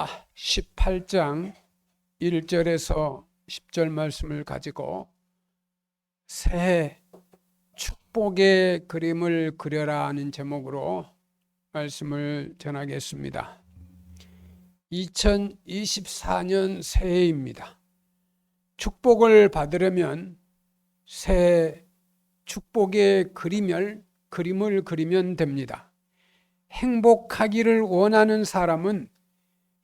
18장 1절에서 10절 말씀을 가지고 새해 축복의 그림을 그려라 하는 제목으로 말씀을 전하겠습니다. 2024년 새해입니다. 축복을 받으려면 새해 축복의 그림을 그리면 됩니다. 행복하기를 원하는 사람은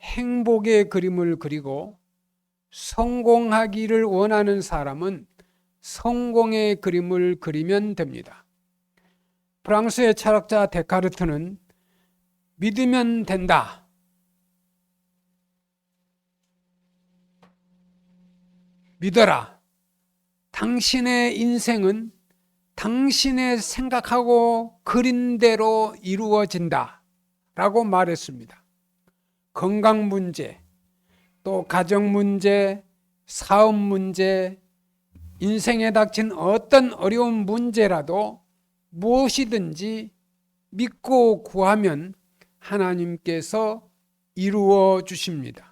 행복의 그림을 그리고 성공하기를 원하는 사람은 성공의 그림을 그리면 됩니다. 프랑스의 철학자 데카르트는 믿으면 된다, 믿어라, 당신의 인생은 당신의 생각하고 그린 대로 이루어진다 라고 말했습니다. 건강 문제, 또 가정 문제, 사업 문제, 인생에 닥친 어떤 어려운 문제라도 무엇이든지 믿고 구하면 하나님께서 이루어 주십니다.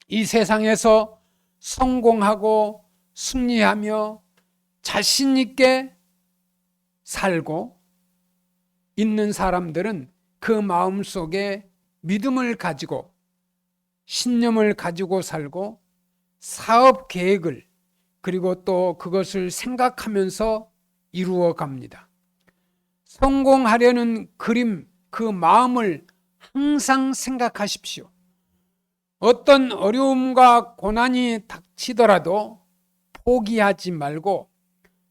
이 세상에서 성공하고 승리하며 자신 있게 살고 있는 사람들은 그 마음 속에 믿음을 가지고 신념을 가지고 살고 사업 계획을 그리고 또 그것을 생각하면서 이루어 갑니다. 성공하려는 그림, 그 마음을 항상 생각하십시오. 어떤 어려움과 고난이 닥치더라도 포기하지 말고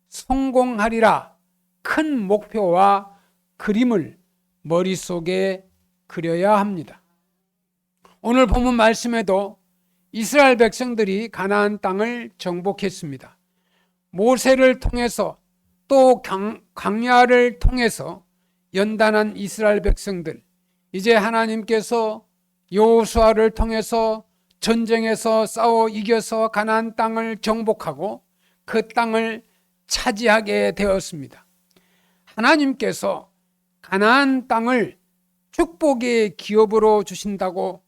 성공하리라 큰 목표와 그림을 머릿속에 그려야 합니다. 오늘 본문 말씀에도 이스라엘 백성들이 가나안 땅을 정복했습니다. 모세를 통해서 또 광야를 통해서 연단한 이스라엘 백성들, 이제 하나님께서 여호수아를 통해서 전쟁에서 싸워 이겨서 가나안 땅을 정복하고 그 땅을 차지하게 되었습니다. 하나님께서 가나안 땅을 축복의 기업으로 주신다고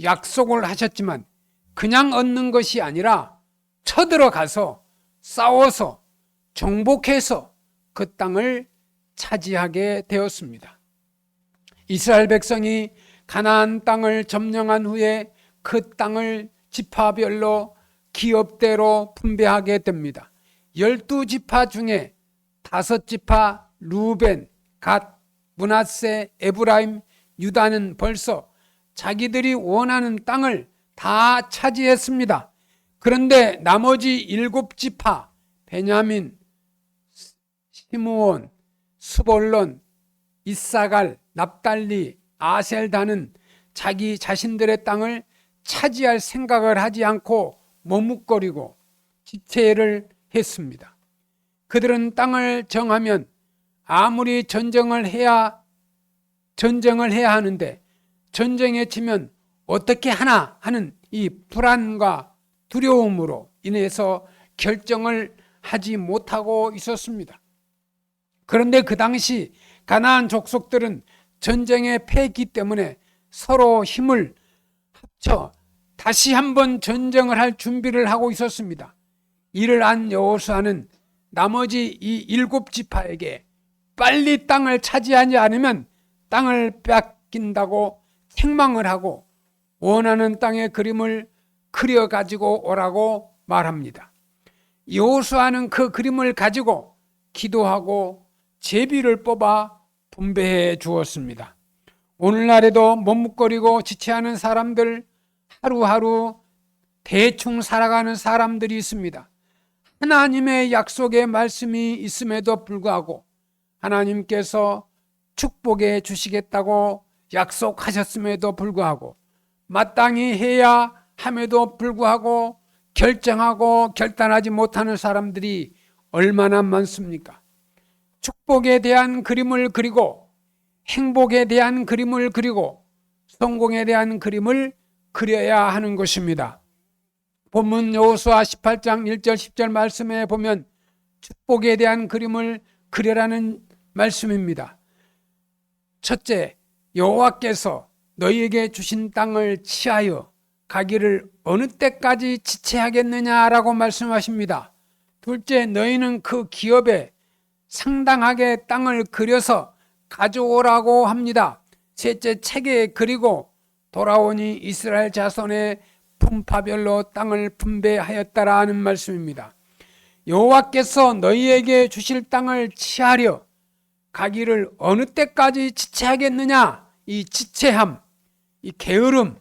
약속을 하셨지만 그냥 얻는 것이 아니라 쳐들어가서 싸워서 정복해서 그 땅을 차지하게 되었습니다. 이스라엘 백성이 가나안 땅을 점령한 후에 그 땅을 지파별로 기업대로 분배하게 됩니다. 12지파 중에 5지파 루벤, 갓, 므낫세, 에브라임, 유다는 벌써 자기들이 원하는 땅을 다 차지했습니다. 그런데 나머지 7지파 베냐민, 시므온, 스볼론, 이사갈, 납달리, 아셀다는 자기 자신들의 땅을 차지할 생각을 하지 않고 머뭇거리고 지체를 했습니다. 그들은 땅을 정하면 아무리 전쟁을 해야 하는데 전쟁에 치면 어떻게 하나 하는 이 불안과 두려움으로 인해서 결정을 하지 못하고 있었습니다. 그런데 그 당시 가나안 족속들은 전쟁에 패했기 때문에 서로 힘을 합쳐 다시 한번 전쟁을 할 준비를 하고 있었습니다. 이를 안 여호수아는 나머지 이 7지파에게 빨리 땅을 차지하지 않으면 땅을 뺏긴다고 책망을 하고 원하는 땅의 그림을 그려가지고 오라고 말합니다. 여호수아는 그 그림을 가지고 기도하고 제비를 뽑아 분배해 주었습니다. 오늘날에도 머뭇거리고 지체하는 사람들, 하루하루 대충 살아가는 사람들이 있습니다. 하나님의 약속의 말씀이 있음에도 불구하고 하나님께서 축복해 주시겠다고 약속하셨음에도 불구하고 마땅히 해야 함에도 불구하고 결정하고 결단하지 못하는 사람들이 얼마나 많습니까? 축복에 대한 그림을 그리고 행복에 대한 그림을 그리고 성공에 대한 그림을 그려야 하는 것입니다. 본문 여호수아 18장 1절 10절 말씀에 보면 축복에 대한 그림을 그려라는 말씀입니다. 첫째, 여호와께서 너희에게 주신 땅을 취하여 가기를 어느 때까지 지체하겠느냐라고 말씀하십니다. 둘째, 너희는 그 기업에 상당하게 땅을 그려서 가져오라고 합니다. 셋째, 책에 그리고 돌아오니 이스라엘 자손의 분파별로 땅을 분배하였다라는 말씀입니다. 여호와께서 너희에게 주실 땅을 취하려 가기를 어느 때까지 지체하겠느냐? 이 지체함, 이 게으름,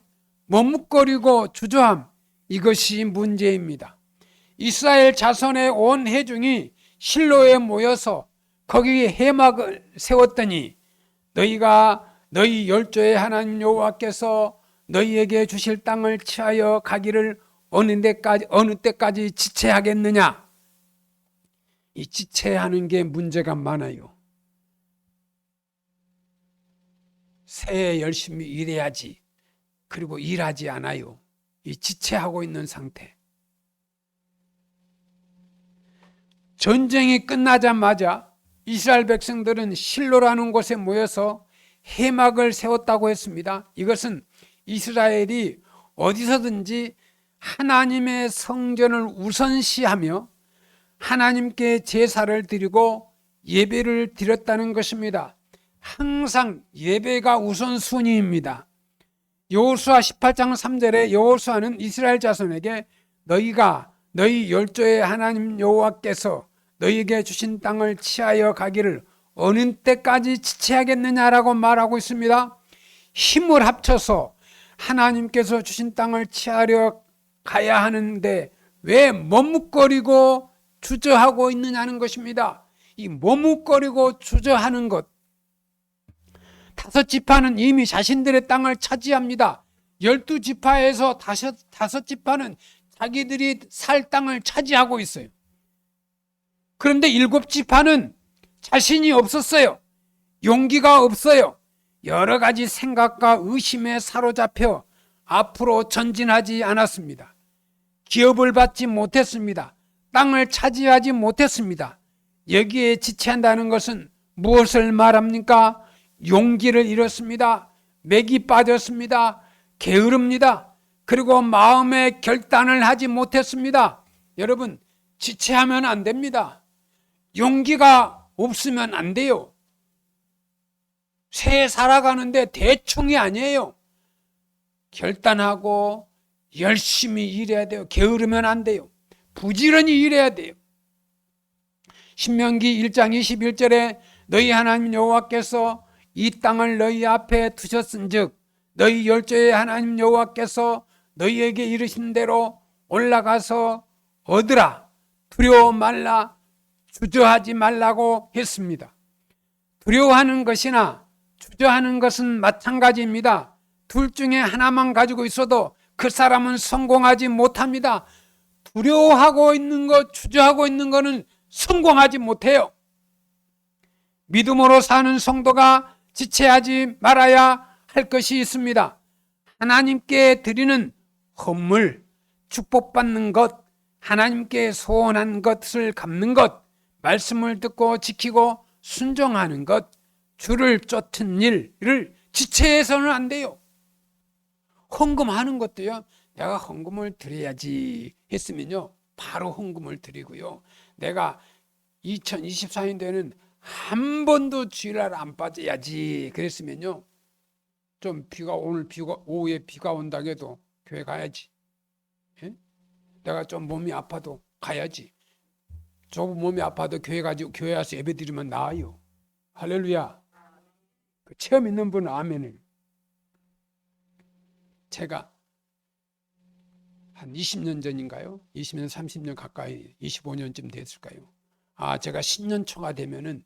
머뭇거리고 주저함, 이것이 문제입니다. 이스라엘 자손의 온 회중이 실로에 모여서 거기에 회막을 세웠더니 너희가 너희 열조의 하나님 여호와께서 너희에게 주실 땅을 취하여 가기를 어느 때까지 지체하겠느냐? 이 지체하는 게 문제가 많아요. 새해 열심히 일해야지. 그리고 일하지 않아요. 이 지체하고 있는 상태. 전쟁이 끝나자마자 이스라엘 백성들은 실로라는 곳에 모여서 회막을 세웠다고 했습니다. 이것은 이스라엘이 어디서든지 하나님의 성전을 우선시하며 하나님께 제사를 드리고 예배를 드렸다는 것입니다. 항상 예배가 우선순위입니다. 여호수아 18장 3절에 여호수아는 이스라엘 자손에게 너희가 너희 열조의 하나님 여호와께서 너희에게 주신 땅을 취하여 가기를 어느 때까지 지체하겠느냐라고 말하고 있습니다. 힘을 합쳐서 하나님께서 주신 땅을 취하려 가야 하는데 왜 머뭇거리고 주저하고 있느냐는 것입니다. 이 머뭇거리고 주저하는 것, 5지파는 이미 자신들의 땅을 차지합니다. 12지파에서 5지파는 자기들이 살 땅을 차지하고 있어요. 그런데 7지파는 자신이 없었어요. 용기가 없어요. 여러 가지 생각과 의심에 사로잡혀 앞으로 전진하지 않았습니다. 기업을 받지 못했습니다. 땅을 차지하지 못했습니다. 여기에 지체한다는 것은 무엇을 말합니까? 용기를 잃었습니다. 맥이 빠졌습니다. 게으릅니다. 그리고 마음의 결단을 하지 못했습니다. 여러분, 지체하면 안 됩니다. 용기가 없으면 안 돼요. 새해 살아가는데 대충이 아니에요. 결단하고 열심히 일해야 돼요. 게으르면 안 돼요. 부지런히 일해야 돼요. 신명기 1장 21절에 너희 하나님 여호와께서 이 땅을 너희 앞에 두셨은즉 너희 열조의 하나님 여호와께서 너희에게 이르신 대로 올라가서 얻으라. 두려워 말라. 주저하지 말라고 했습니다. 두려워하는 것이나 주저하는 것은 마찬가지입니다. 둘 중에 하나만 가지고 있어도 그 사람은 성공하지 못합니다. 두려워하고 있는 것, 주저하고 있는 것은 성공하지 못해요. 믿음으로 사는 성도가 지체하지 말아야 할 것이 있습니다. 하나님께 드리는 헌물, 축복받는 것, 하나님께 소원한 것을 갚는 것, 말씀을 듣고 지키고 순종하는 것, 주를 쫓는 일을 지체해서는 안 돼요. 헌금하는 것도요, 내가 헌금을 드려야지 했으면요, 바로 헌금을 드리고요. 내가 2024년도에는 한 번도 주일날 안 빠져야지 그랬으면요, 좀 오후에 비가 온다고 해도 교회 가야지. 예? 내가 좀 몸이 아파도 가야지. 조금 몸이 아파도 교회 와서 예배 드리면 나아요. 할렐루야. 그 체험 있는 분은 아멘을. 제가 한 20년 전인가요? 20년, 30년 가까이, 25년쯤 됐을까요? 제가 신년초가 되면은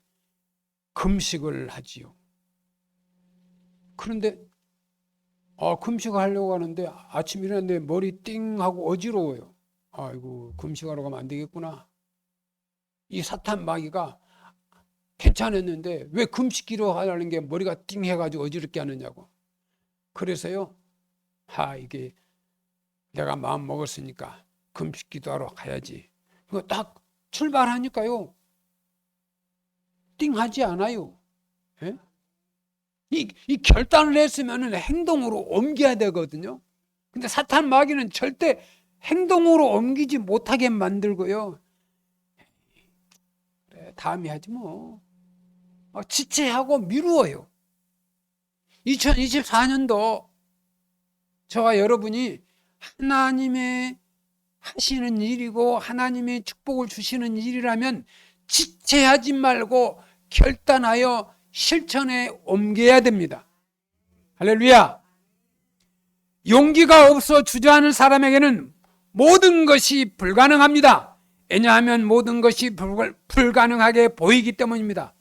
금식을 하지요. 그런데 금식을 하려고 하는데 아침 일어났는데 머리 띵하고 어지러워요. 아이고, 금식하러 가면 안 되겠구나. 이 사탄 마귀가 괜찮았는데 왜 금식기로 하려는 게 머리가 띵해가지고 어지럽게 하느냐고. 그래서요, 이게 내가 마음 먹었으니까 금식기도 하러 가야지. 그거 딱 출발하니까요, 띵하지 않아요. 예? 이 결단을 했으면 행동으로 옮겨야 되거든요. 근데 사탄 마귀는 절대 행동으로 옮기지 못하게 만들고요. 그래, 다음에 하지 뭐. 지체하고 미루어요. 2024년도 저와 여러분이 하나님의 하시는 일이고 하나님의 축복을 주시는 일이라면 지체하지 말고 결단하여 실천에 옮겨야 됩니다. 할렐루야. 용기가 없어 주저하는 사람에게는 모든 것이 불가능합니다. 왜냐하면 모든 것이 불가능하게 보이기 때문입니다.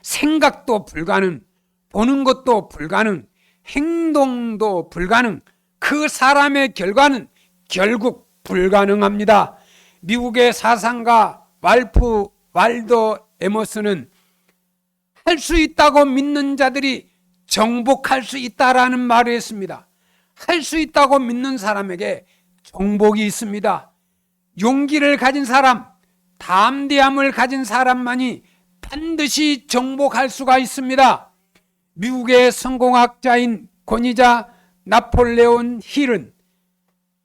생각도 불가능, 보는 것도 불가능, 행동도 불가능, 그 사람의 결과는 결국 불가능합니다. 미국의 사상가 왈프 waldo 에머슨은 할 수 있다고 믿는 자들이 정복할 수 있다라는 말을 했습니다. 할 수 있다고 믿는 사람에게 정복이 있습니다. 용기를 가진 사람, 담대함을 가진 사람만이 반드시 정복할 수가 있습니다. 미국의 성공학자인 권위자 나폴레온 힐은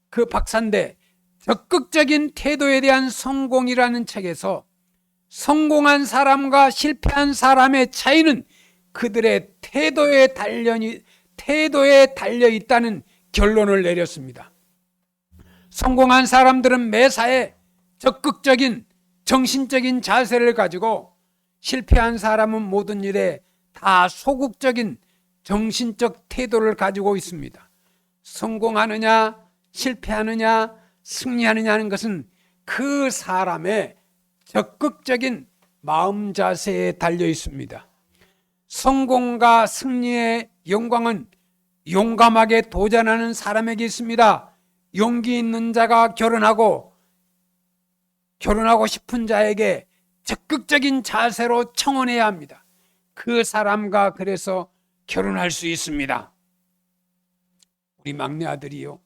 그 박사인데 적극적인 태도에 대한 성공이라는 책에서 성공한 사람과 실패한 사람의 차이는 그들의 태도에 달려 있다는 결론을 내렸습니다. 성공한 사람들은 매사에 적극적인 정신적인 자세를 가지고 실패한 사람은 모든 일에 다 소극적인 정신적 태도를 가지고 있습니다. 성공하느냐 실패하느냐 승리하느냐는 것은 그 사람의 적극적인 마음 자세에 달려 있습니다. 성공과 승리의 영광은 용감하게 도전하는 사람에게 있습니다. 용기 있는 자가 결혼하고 싶은 자에게 적극적인 자세로 청혼해야 합니다. 그 사람과 그래서 결혼할 수 있습니다. 우리 막내 아들이요,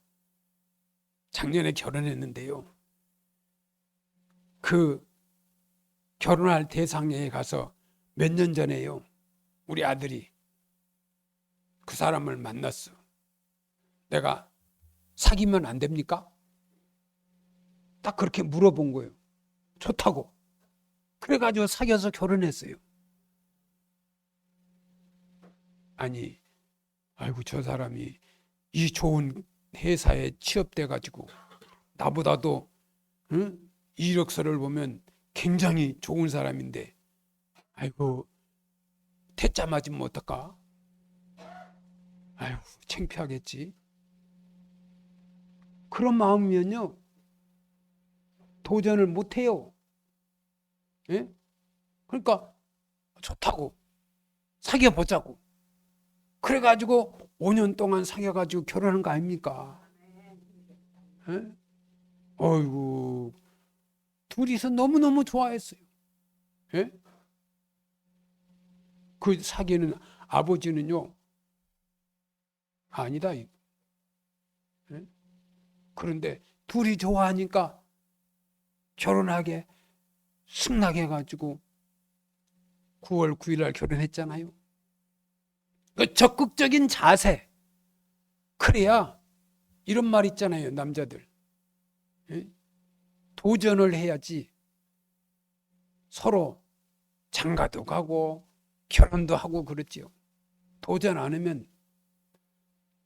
작년에 결혼했는데요, 그 결혼할 대상에 가서 몇 년 전에요, 우리 아들이 그 사람을 만났어. 내가 사귀면 안 됩니까? 딱 그렇게 물어본 거예요. 좋다고. 그래가지고 사귀어서 결혼했어요. 아니, 아이고 저 사람이 이 좋은 회사에 취업돼가지고 나보다도 이력서를 보면 굉장히 좋은 사람인데, 아이고 퇴짜 맞으면 어떨까? 아이고 창피하겠지. 그런 마음이면요 도전을 못해요. 예? 그러니까 좋다고 사귀어보자고 그래가지고 5년 동안 사귀어가지고 결혼한 거 아닙니까? 예? 어이구 둘이서 너무너무 좋아했어요. 예? 그 사귀는 아버지는요 아니다. 예? 그런데 둘이 좋아하니까 결혼하게 승낙해 가지고 9월 9일 날 결혼했잖아요. 그 적극적인 자세. 그래야 이런 말 있잖아요, 남자들. 예? 도전을 해야지 서로 장가도 가고 결혼도 하고 그렇지요. 도전 안 하면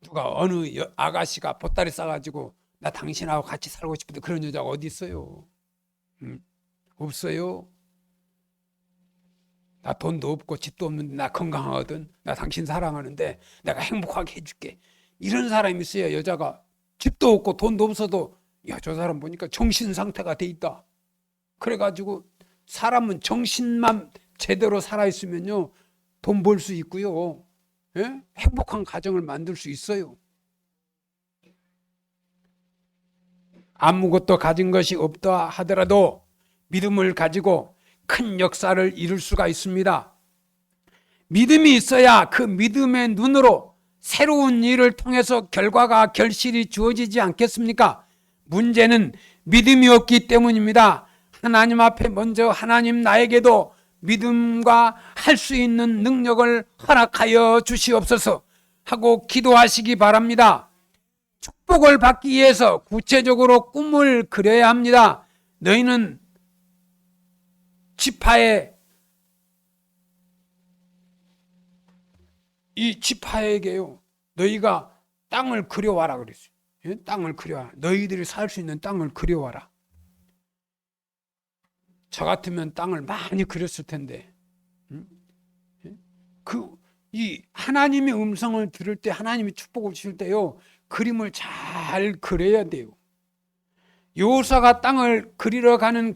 누가 어느 아가씨가 보따리 싸가지고 나 당신하고 같이 살고 싶은데 그런 여자가 어디 있어요? 없어요. 나 돈도 없고 집도 없는데 나 건강하거든. 나 당신 사랑하는데 내가 행복하게 해줄게. 이런 사람이 있어야 여자가 집도 없고 돈도 없어도 야, 저 사람 보니까 정신 상태가 돼 있다. 그래가지고 사람은 정신만 제대로 살아있으면요 돈 벌 수 있고요. 예? 행복한 가정을 만들 수 있어요. 아무것도 가진 것이 없다 하더라도 믿음을 가지고 큰 역사를 이룰 수가 있습니다. 믿음이 있어야 그 믿음의 눈으로 새로운 일을 통해서 결과가 결실이 주어지지 않겠습니까? 문제는 믿음이 없기 때문입니다. 하나님 앞에 먼저 하나님 나에게도 믿음과 할 수 있는 능력을 허락하여 주시옵소서 하고 기도하시기 바랍니다. 축복을 받기 위해서 구체적으로 꿈을 그려야 합니다. 너희는 이 지파에게요, 너희가 땅을 그려와라 그랬어요. 예? 땅을 그려와라. 너희들이 살 수 있는 땅을 그려와라. 저 같으면 땅을 많이 그렸을 텐데, 이 하나님의 음성을 들을 때, 하나님이 축복을 주실 때요, 그림을 잘 그려야 돼요. 여호수아가 땅을 그리러 가는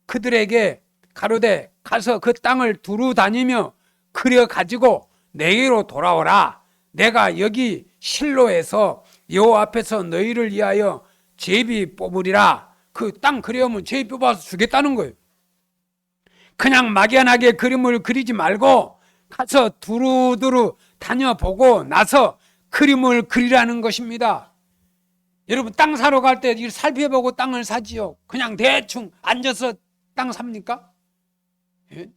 그들에게 가로되 가서 그 땅을 두루 다니며 그려 가지고 내게로 돌아오라. 내가 여기 실로에서 여호와 앞에서 너희를 위하여 제비 뽑으리라. 그 땅 그려오면 제비 뽑아서 주겠다는 거예요. 그냥 막연하게 그림을 그리지 말고 가서 두루두루 다녀보고 나서 그림을 그리라는 것입니다. 여러분, 땅 사러 갈 때 살펴보고 땅을 사지요. 그냥 대충 앉아서 땅 삽니까? 예?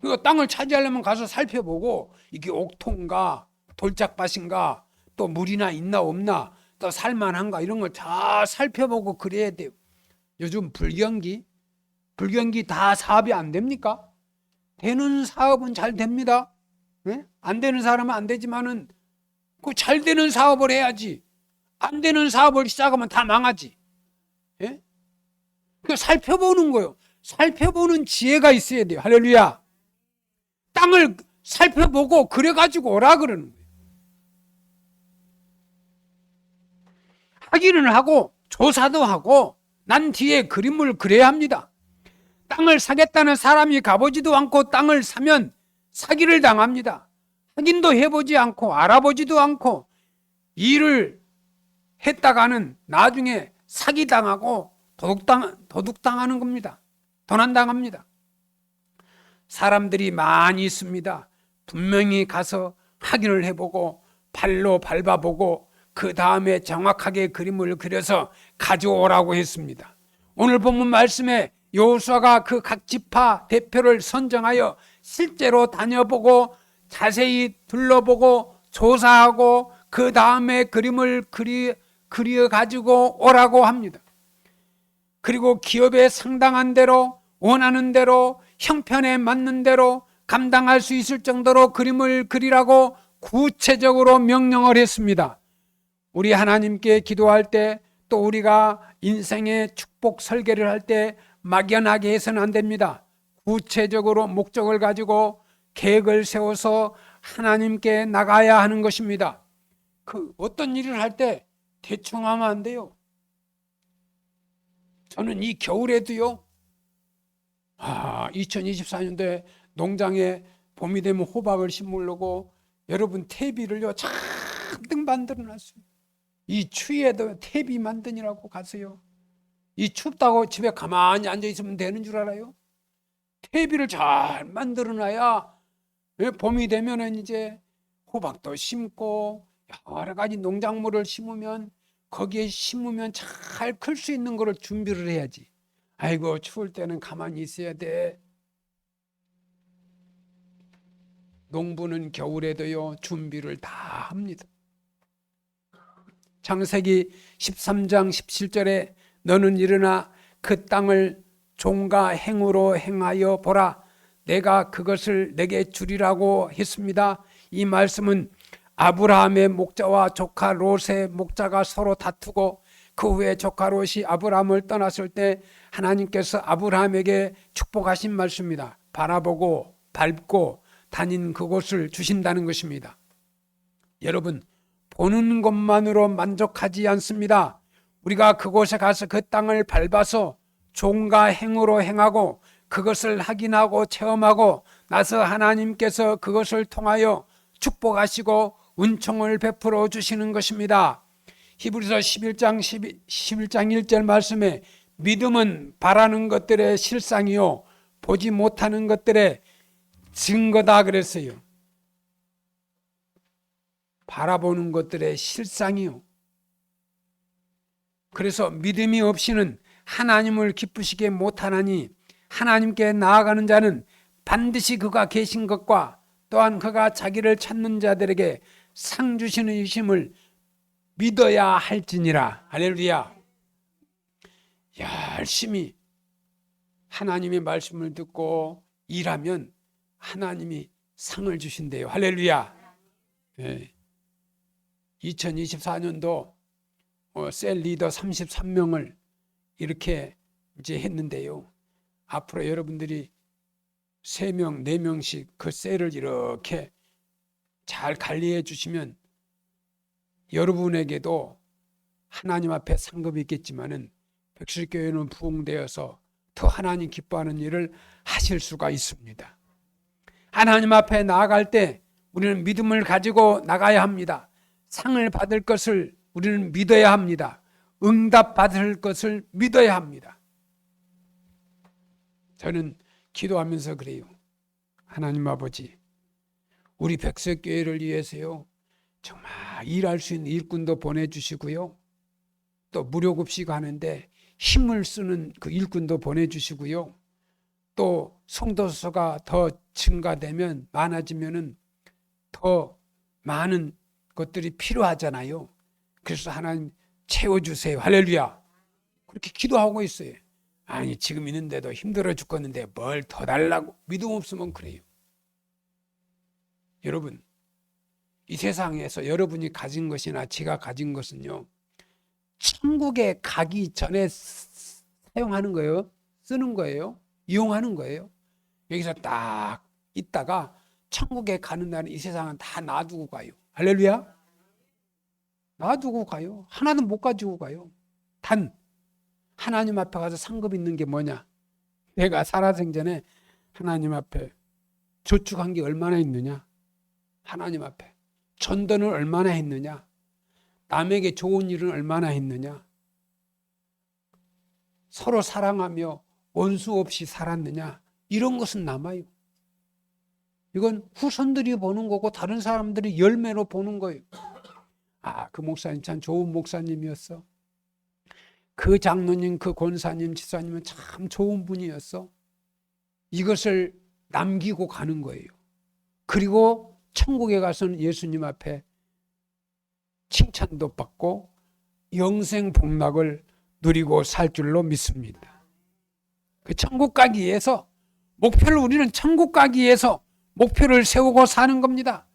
그 땅을 차지하려면 가서 살펴보고 이게 옥토인가 돌짝밭인가 또 물이나 있나 없나 또 살만한가 이런 걸 다 살펴보고 그래야 돼요. 요즘 불경기 다 사업이 안 됩니까? 되는 사업은 잘 됩니다. 예? 안 되는 사람은 안 되지만은 그 잘 되는 사업을 해야지. 안 되는 사업을 시작하면 다 망하지. 예? 그 살펴보는 거예요. 살펴보는 지혜가 있어야 돼요. 할렐루야. 땅을 살펴보고 그래가지고 오라 그러는 거예요. 확인을 하고 조사도 하고 난 뒤에 그림을 그려야 합니다. 땅을 사겠다는 사람이 가보지도 않고 땅을 사면 사기를 당합니다. 확인도 해보지 않고 알아보지도 않고 일을 했다가는 나중에 사기당하고 도둑당하는 겁니다. 도난당합니다. 사람들이 많이 있습니다. 분명히 가서 확인을 해보고 발로 밟아보고 그 다음에 정확하게 그림을 그려서 가져오라고 했습니다. 오늘 본문 말씀에 여호수아가 그 각 지파 대표를 선정하여 실제로 다녀보고 자세히 둘러보고 조사하고 그 다음에 그림을 그려 가지고 오라고 합니다. 그리고 기업에 상당한 대로 원하는 대로 형편에 맞는 대로 감당할 수 있을 정도로 그림을 그리라고 구체적으로 명령을 했습니다. 우리 하나님께 기도할 때 또 우리가 인생의 축복 설계를 할 때 막연하게 해서는 안 됩니다. 구체적으로 목적을 가지고 계획을 세워서 하나님께 나가야 하는 것입니다. 그 어떤 일을 할 때 대충 하면 안 돼요. 저는 이 겨울에도요, 2024년도에 농장에 봄이 되면 호박을 심으려고 여러분 퇴비를요 잔뜩 만들어 놨어요. 이 추위에도 퇴비 만드느라고 가세요. 이 춥다고 집에 가만히 앉아 있으면 되는 줄 알아요? 퇴비를 잘 만들어 놔야 봄이 되면은 이제 호박도 심고 여러 가지 농작물을 심으면 거기에 심으면 잘 클 수 있는 거를 준비를 해야지. 아이고 추울 때는 가만히 있어야 돼. 농부는 겨울에도요 준비를 다 합니다. 창세기 13장 17절에 너는 일어나 그 땅을 종과 행으로 행하여 보라. 내가 그것을 내게 주리라고 했습니다. 이 말씀은 아브라함의 목자와 조카 롯의 목자가 서로 다투고 그 후에 조카 롯이 아브라함을 떠났을 때 하나님께서 아브라함에게 축복하신 말씀입니다. 바라보고 밟고 다닌 그곳을 주신다는 것입니다. 여러분, 보는 것만으로 만족하지 않습니다. 우리가 그곳에 가서 그 땅을 밟아서 종과 행으로 행하고 그것을 확인하고 체험하고 나서 하나님께서 그것을 통하여 축복하시고 은총을 베풀어 주시는 것입니다. 히브리서 11장 1절 말씀에 믿음은 바라는 것들의 실상이요 보지 못하는 것들의 증거다 그랬어요. 바라보는 것들의 실상이요. 그래서 믿음이 없이는 하나님을 기쁘시게 못하나니 하나님께 나아가는 자는 반드시 그가 계신 것과 또한 그가 자기를 찾는 자들에게 상 주시는 이심을 믿어야 할지니라. 할렐루야. 열심히 하나님의 말씀을 듣고 일하면 하나님이 상을 주신대요. 할렐루야. 2024년도 셀 리더 33명을 이렇게 이제 했는데요. 앞으로 여러분들이 3명, 4명씩 그 셀을 이렇게 잘 관리해 주시면 여러분에게도 하나님 앞에 상급이 있겠지만은 백설교회는 부흥되어서 더 하나님 기뻐하는 일을 하실 수가 있습니다. 하나님 앞에 나아갈 때 우리는 믿음을 가지고 나가야 합니다. 상을 받을 것을 우리는 믿어야 합니다. 응답 받을 것을 믿어야 합니다. 저는 기도하면서 그래요. 하나님 아버지, 우리 백석교회를 위해서요, 정말 일할 수 있는 일꾼도 보내주시고요, 또 무료급식 하는데 힘을 쓰는 그 일꾼도 보내주시고요, 또 성도수가 더 증가되면, 많아지면은 더 많은 것들이 필요하잖아요. 그래서 하나님 채워주세요. 할렐루야. 그렇게 기도하고 있어요. 아니, 지금 있는데도 힘들어 죽겠는데 뭘 더 달라고. 믿음 없으면 그래요. 여러분, 이 세상에서 여러분이 가진 것이나 제가 가진 것은요, 천국에 가기 전에 사용하는 거예요. 쓰는 거예요. 이용하는 거예요. 여기서 딱 있다가 천국에 가는 날은 이 세상은 다 놔두고 가요. 할렐루야. 놔두고 가요. 하나도 못 가지고 가요. 단 하나님 앞에 가서 상급 있는 게 뭐냐? 내가 살아생전에 하나님 앞에 저축한 게 얼마나 있느냐? 하나님 앞에 전도는 얼마나 했느냐? 남에게 좋은 일은 얼마나 했느냐? 서로 사랑하며 원수 없이 살았느냐? 이런 것은 남아요. 이건 후손들이 보는 거고 다른 사람들이 열매로 보는 거예요. 아, 그 목사님 참 좋은 목사님이었어. 그 장로님, 그 권사님, 지사님은 참 좋은 분이었어. 이것을 남기고 가는 거예요. 그리고 천국에 가서는 예수님 앞에 칭찬도 받고 영생 복락을 누리고 살 줄로 믿습니다. 그 천국 가기 위해서 목표를, 우리는 천국 가기 위해서 목표를 세우고 사는 겁니다.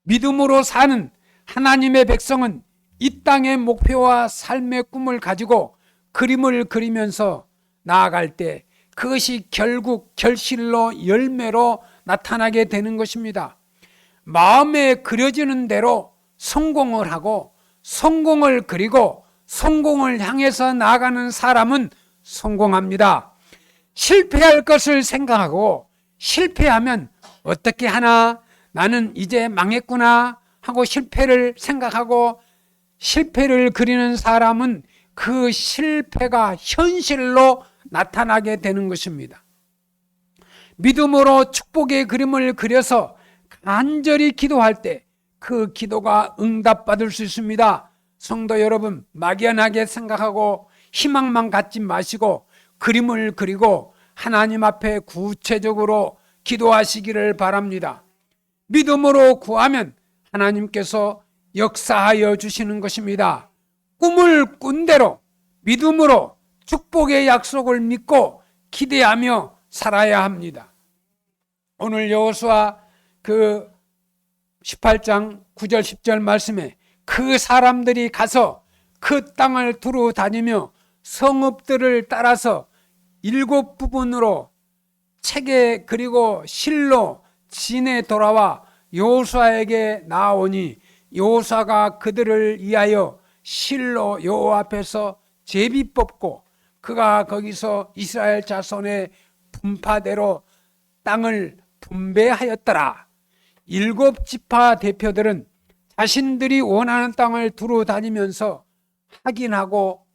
믿음으로 사는 하나님의 백성은 이 땅의 목표와 삶의 꿈을 가지고 그림을 그리면서 나아갈 때 그것이 결국 결실로 열매로 나타나게 되는 것입니다. 마음에 그려지는 대로 성공을 하고 성공을 그리고 성공을 향해서 나아가는 사람은 성공합니다. 실패할 것을 생각하고 실패하면 어떻게 하나, 나는 이제 망했구나 하고 실패를 생각하고 실패를 그리는 사람은 그 실패가 현실로 나타나게 되는 것입니다. 믿음으로 축복의 그림을 그려서 간절히 기도할 때 그 기도가 응답받을 수 있습니다. 성도 여러분, 막연하게 생각하고 희망만 갖지 마시고 그림을 그리고 하나님 앞에 구체적으로 기도하시기를 바랍니다. 믿음으로 구하면 하나님께서 역사하여 주시는 것입니다. 꿈을 꾼 대로 믿음으로 축복의 약속을 믿고 기대하며 살아야 합니다. 오늘 여호수아 그 18장 9절 10절 말씀에 그 사람들이 가서 그 땅을 두루 다니며 성읍들을 따라서 7부분으로 책에 그리고 실로 진에 돌아와 여호수아에게 나오니 여호수아가 그들을 위하여 실로 여호와 앞에서 제비 뽑고 그가 거기서 이스라엘 자손의 분파대로 땅을 분배하였더라. 7지파 대표들은 자신들이 원하는 땅을 두루 다니면서 확인하고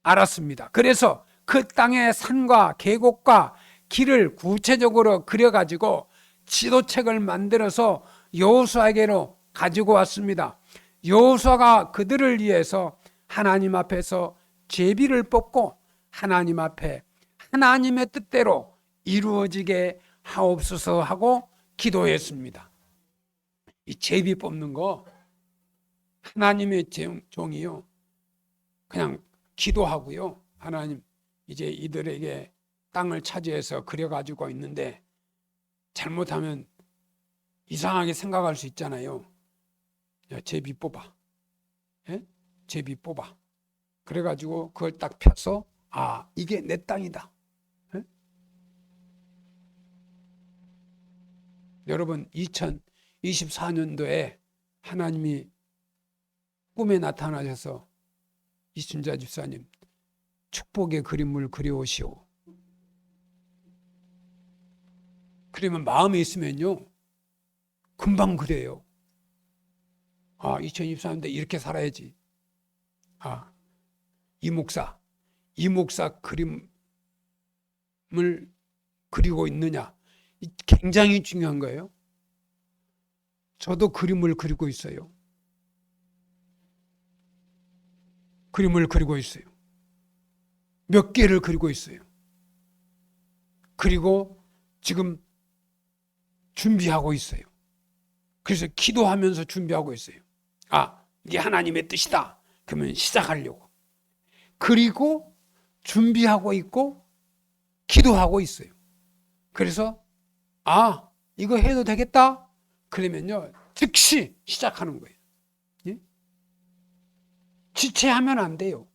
알았습니다. 그래서 그 땅의 산과 계곡과 길을 구체적으로 그려가지고 지도책을 만들어서 여호수아에게로 가지고 왔습니다. 여호수아가 그들을 위해서 하나님 앞에서 제비를 뽑고 하나님 앞에 하나님의 뜻대로 이루어지게 하옵소서 하고 기도했습니다. 이 제비 뽑는 거 하나님의 종이요, 그냥 기도하고요, 하나님 이제 이들에게 땅을 차지해서 그려가지고 있는데 잘못하면 이상하게 생각할 수 있잖아요. 야, 제비 뽑아. 예? 제비 뽑아. 그래가지고 그걸 딱 펴서 아, 이게 내 땅이다. 예? 여러분 2024년도에 하나님이 꿈에 나타나셔서 이순자 집사님 축복의 그림을 그려오시오. 그러면 마음에 있으면요 금방 그래요. 아, 2024년도에 이렇게 살아야지. 아, 이 목사 그림을 그리고 있느냐, 굉장히 중요한 거예요. 저도 그림을 그리고 있어요. 그림을 그리고 있어요. 몇 개를 그리고 있어요. 그리고 지금 준비하고 있어요. 그래서 기도하면서 준비하고 있어요. 아, 이게 하나님의 뜻이다. 그러면 시작하려고. 그리고 준비하고 있고 기도하고 있어요. 그래서 아, 이거 해도 되겠다. 그러면요 즉시 시작하는 거예요. 예? 지체하면 안 돼요.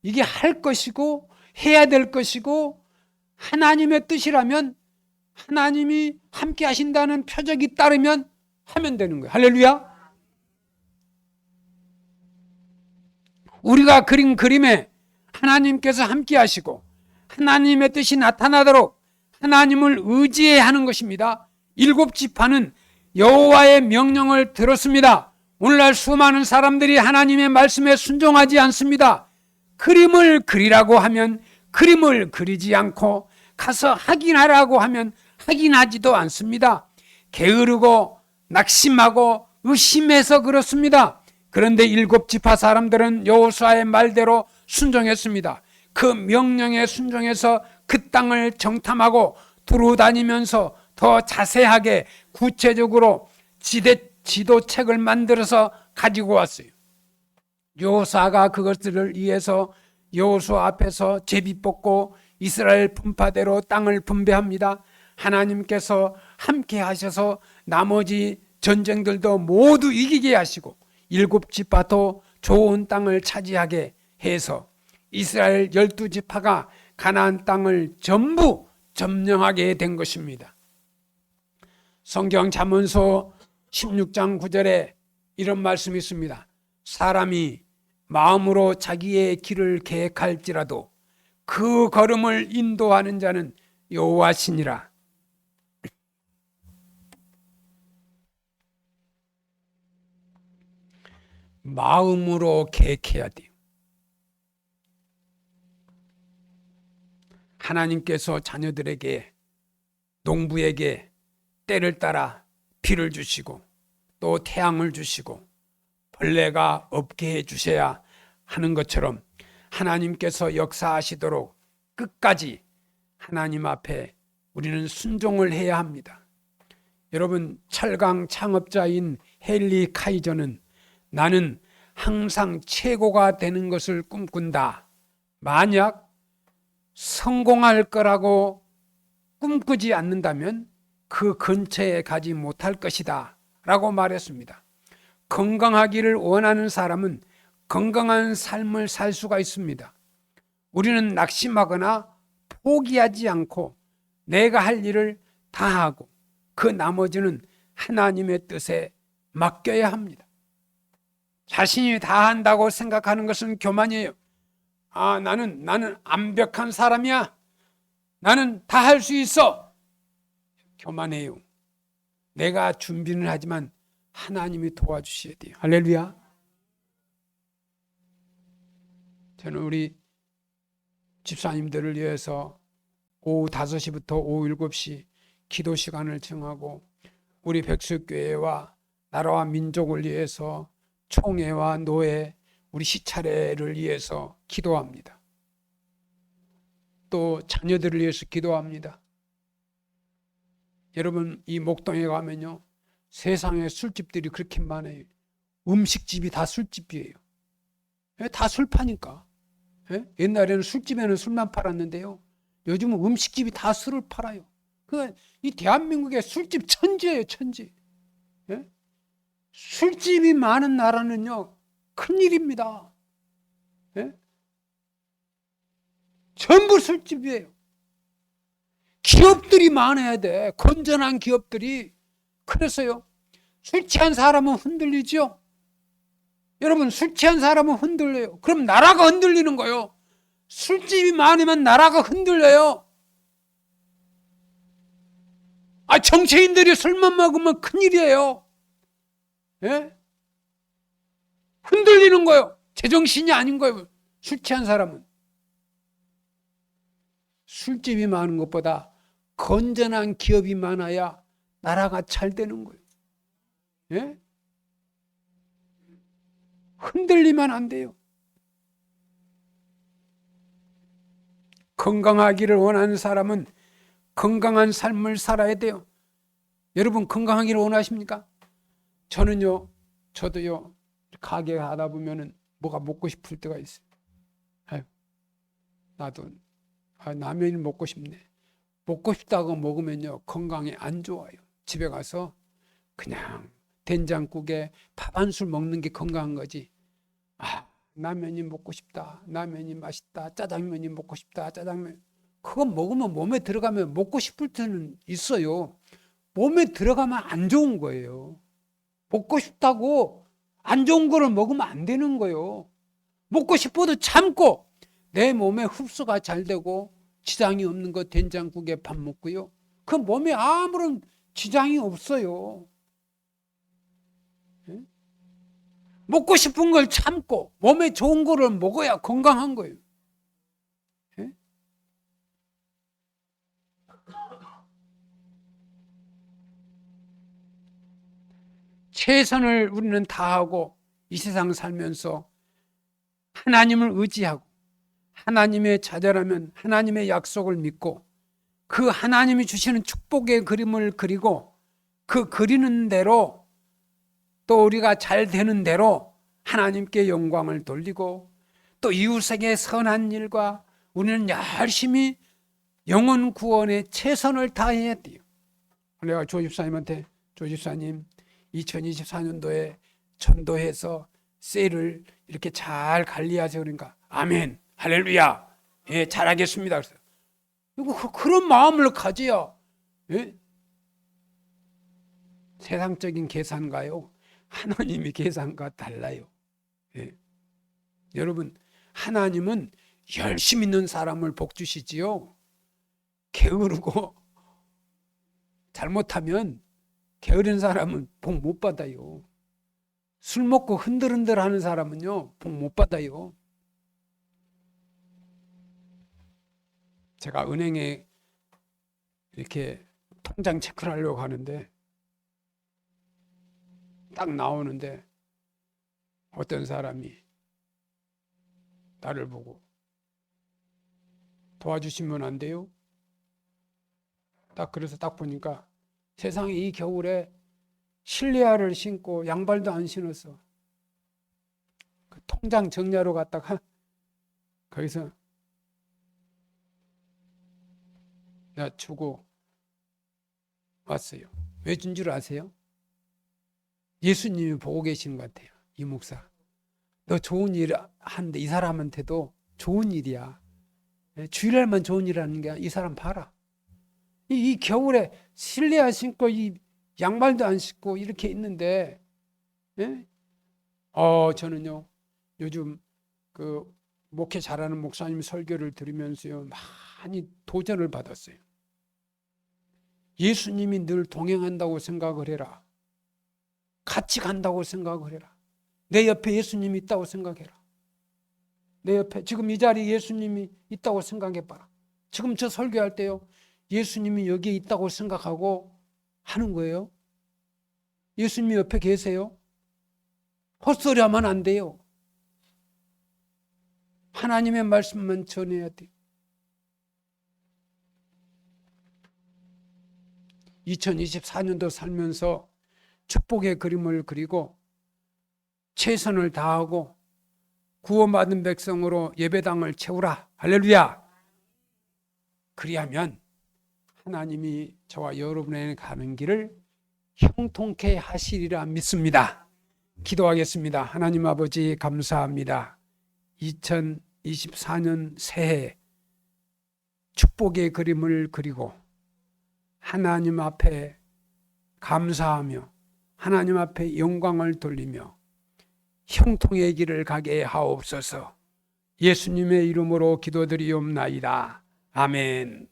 이게 할 것이고 해야 될 것이고 하나님의 뜻이라면 하나님이 함께 하신다는 표적이 따르면 하면 되는 거예요. 할렐루야. 우리가 그린 그림에 하나님께서 함께 하시고 하나님의 뜻이 나타나도록 하나님을 의지해야 하는 것입니다. 7지파는 여호와의 명령을 들었습니다. 오늘날 수많은 사람들이 하나님의 말씀에 순종하지 않습니다. 그림을 그리라고 하면 그림을 그리지 않고 가서 확인하라고 하면 확인하지도 않습니다. 게으르고 낙심하고 의심해서 그렇습니다. 그런데 7지파 사람들은 여호수아의 말대로 순종했습니다. 그 명령에 순종해서 그 땅을 정탐하고 두루 다니면서 더 자세하게 구체적으로 지도책을 만들어서 가지고 왔어요. 여호수아가 그것들을 위해서 여호수아 앞에서 제비 뽑고 이스라엘 분파대로 땅을 분배합니다. 하나님께서 함께 하셔서 나머지 전쟁들도 모두 이기게 하시고 7지파도 좋은 땅을 차지하게 해서 이스라엘 12지파가 가나안 땅을 전부 점령하게 된 것입니다. 성경 잠언서 16장 9절에 이런 말씀이 있습니다. 사람이 마음으로 자기의 길을 계획할지라도 그 걸음을 인도하는 자는 여호와시니라. 마음으로 계획해야 돼요. 하나님께서 자녀들에게, 농부에게 때를 따라 비를 주시고 또 태양을 주시고 벌레가 없게 해주셔야 하는 것처럼 하나님께서 역사하시도록 끝까지 하나님 앞에 우리는 순종을 해야 합니다. 여러분, 철강 창업자인 헨리 카이저는 나는 항상 최고가 되는 것을 꿈꾼다. 만약 성공할 거라고 꿈꾸지 않는다면 그 근처에 가지 못할 것이다 라고 말했습니다. 건강하기를 원하는 사람은 건강한 삶을 살 수가 있습니다. 우리는 낙심하거나 포기하지 않고 내가 할 일을 다 하고 그 나머지는 하나님의 뜻에 맡겨야 합니다. 자신이 다 한다고 생각하는 것은 교만이에요. 아, 나는 완벽한 사람이야. 나는 다 할 수 있어. 교만해요. 내가 준비는 하지만 하나님이 도와주셔야 돼요. 할렐루야. 저는 우리 집사님들을 위해서 오후 5시부터 오후 7시 기도 시간을 정하고 우리 백석교회와 나라와 민족을 위해서 총회와 노회, 우리 시차례를 위해서 기도합니다. 또 자녀들을 위해서 기도합니다. 여러분, 이 목동에 가면요, 세상에 술집들이 그렇게 많아요. 음식집이 다 술집이에요. 다 술 파니까. 옛날에는 술집에는 술만 팔았는데요, 요즘은 음식집이 다 술을 팔아요. 이 대한민국의 술집 천지예요, 천지. 술집이 많은 나라는요, 큰일입니다. 전부 술집이에요. 기업들이 많아야 돼. 건전한 기업들이. 그래서요, 술 취한 사람은 흔들리죠. 여러분, 술 취한 사람은 흔들려요. 그럼 나라가 흔들리는 거예요. 술집이 많으면 나라가 흔들려요. 정치인들이 술만 먹으면 큰일이에요. 흔들리는 거예요. 제정신이 아닌 거예요. 술 취한 사람은. 술집이 많은 것보다 건전한 기업이 많아야 나라가 잘 되는 거예요. 흔들리면 안 돼요. 건강하기를 원하는 사람은 건강한 삶을 살아야 돼요. 여러분, 건강하기를 원하십니까? 저도요, 가게 하다 보면은 뭐가 먹고 싶을 때가 있어요. 나도 라면이 먹고 싶네. 먹고 싶다고 먹으면요, 건강에 안 좋아요. 집에 가서 그냥 된장국에 밥 한 술 먹는 게 건강한 거지. 라면이 먹고 싶다. 라면이 맛있다. 짜장면이 먹고 싶다. 짜장면. 그거 먹으면 몸에 들어가면 먹고 싶을 때는 있어요. 몸에 들어가면 안 좋은 거예요. 먹고 싶다고 안 좋은 거를 먹으면 안 되는 거예요. 먹고 싶어도 참고 내 몸에 흡수가 잘 되고 지장이 없는 거 된장국에 밥 먹고요. 그 몸에 아무런 지장이 없어요. 먹고 싶은 걸 참고 몸에 좋은 거를 먹어야 건강한 거예요. 최선을 우리는 다하고 이 세상 살면서 하나님을 의지하고 하나님의 자녀라면 하나님의 약속을 믿고 그 하나님이 주시는 축복의 그림을 그리고 그 그리는 대로 또 우리가 잘 되는 대로 하나님께 영광을 돌리고 또 이웃에게 선한 일과 우리는 열심히 영혼 구원에 최선을 다해야 돼요. 내가 조 집사님한테, 조 집사님 2024년도에 전도해서 셀을 이렇게 잘 관리하세요. 그러니까 아멘, 할렐루야, 예, 잘하겠습니다. 그래서 그런 마음을 가져야 세상적인 계산과요, 하나님의 계산과 달라요. 여러분, 하나님은 열심 있는 사람을 복 주시지요. 게으르고 잘못하면 게으른 사람은 복 못 받아요. 술 먹고 흔들흔들 하는 사람은요, 복 못 받아요. 제가 은행에 이렇게 통장 체크를 하려고 하는데 딱 나오는데 어떤 사람이 나를 보고 도와주시면 안 돼요? 그래서 딱 보니까 세상에 이 겨울에 실내화를 신고 양발도 안 신었어. 그 통장 정리하러 갔다가 거기서 내가 주고 왔어요. 왜 준 줄 아세요? 예수님이 보고 계시는 것 같아요. 이 목사, 너 좋은 일 하는데 이 사람한테도 좋은 일이야. 주일날만 좋은 일 하는 게 이 사람 봐라. 이 겨울에 실내화 신고 이 양말도 안 신고 이렇게 있는데, 저는요 요즘 그 목회 잘하는 목사님 설교를 들으면서요 많이 도전을 받았어요. 예수님이 늘 동행한다고 생각을 해라. 같이 간다고 생각을 해라. 내 옆에 예수님이 있다고 생각해라. 내 옆에 지금 이 자리에 예수님이 있다고 생각해봐라. 지금 저 설교할 때요, 예수님이 여기에 있다고 생각하고 하는 거예요. 예수님이 옆에 계세요. 헛소리 하면 안 돼요. 하나님의 말씀만 전해야 돼. 2024년도 살면서 축복의 그림을 그리고 최선을 다하고 구원받은 백성으로 예배당을 채우라. 할렐루야. 그리하면 하나님이 저와 여러분의 가는 길을 형통케 하시리라 믿습니다. 기도하겠습니다. 하나님 아버지 감사합니다. 2024년 새해 축복의 그림을 그리고 하나님 앞에 감사하며 하나님 앞에 영광을 돌리며 형통의 길을 가게 하옵소서. 예수님의 이름으로 기도드리옵나이다. 아멘.